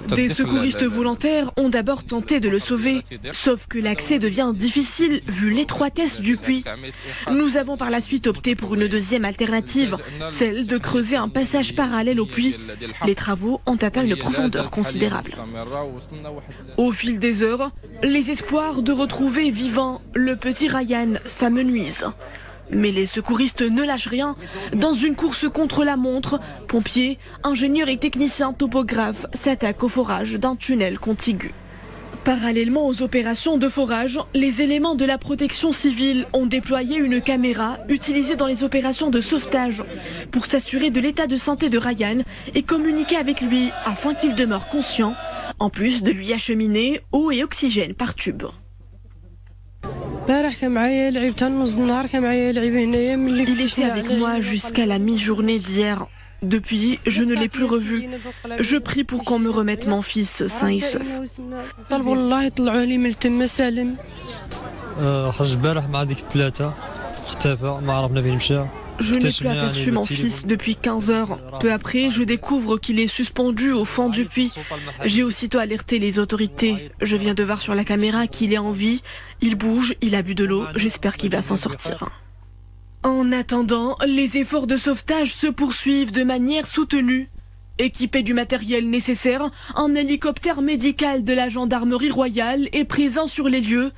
Des secouristes volontaires ont d'abord tenté de le sauver, sauf que l'accès devient difficile vu l'étroitesse du puits. Nous avons par la suite opté pour une deuxième alternative, celle de creuser un passage parallèle au puits. Les travaux ont atteint une profondeur considérable. Au fil des heures, les espoirs de retrouver vivant le petit Ryan s'amenuisent. Mais les secouristes ne lâchent rien. Dans une course contre la montre, pompiers, ingénieurs et techniciens topographes s'attaquent au forage d'un tunnel contigu. Parallèlement aux opérations de forage, les éléments de la protection civile ont déployé une caméra utilisée dans les opérations de sauvetage pour s'assurer de l'état de santé de Ryan et communiquer avec lui afin qu'il demeure conscient, en plus de lui acheminer eau et oxygène par tube. Il était avec moi jusqu'à la mi-journée d'hier. Depuis, je ne l'ai plus revu. Je prie pour qu'on me remette mon fils sain et sauf. Je n'ai plus aperçu mon fils depuis 15 heures. Peu après, je découvre qu'il est suspendu au fond du puits. J'ai aussitôt alerté les autorités. Je viens de voir sur la caméra qu'il est en vie. Il bouge, il a bu de l'eau. J'espère qu'il va s'en sortir. En attendant, les efforts de sauvetage se poursuivent de manière soutenue. Équipé du matériel nécessaire, un hélicoptère médical de la gendarmerie royale est présent sur les lieux.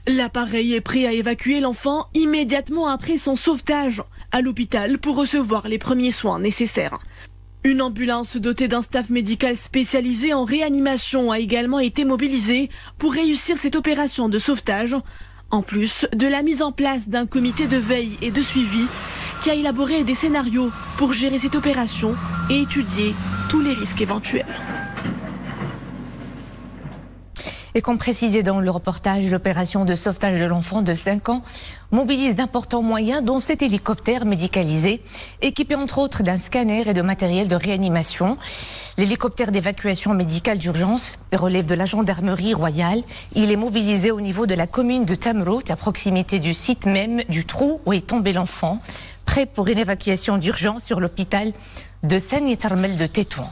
L'appareil est prêt à évacuer l'enfant immédiatement après son sauvetage à l'hôpital pour recevoir les premiers soins nécessaires. Une ambulance dotée d'un staff médical spécialisé en réanimation a également été mobilisée pour réussir cette opération de sauvetage, en plus de la mise en place d'un comité de veille et de suivi qui a élaboré des scénarios pour gérer cette opération et étudier tous les risques éventuels. Et comme précisé dans le reportage, l'opération de sauvetage de l'enfant de 5 ans mobilise d'importants moyens, dont cet hélicoptère médicalisé, équipé entre autres d'un scanner et de matériel de réanimation. L'hélicoptère d'évacuation médicale d'urgence relève de la gendarmerie royale. Il est mobilisé au niveau de la commune de Tamrout, à proximité du site même du trou où est tombé l'enfant, prêt pour une évacuation d'urgence sur l'hôpital de Sani Tarmel de Tétouan.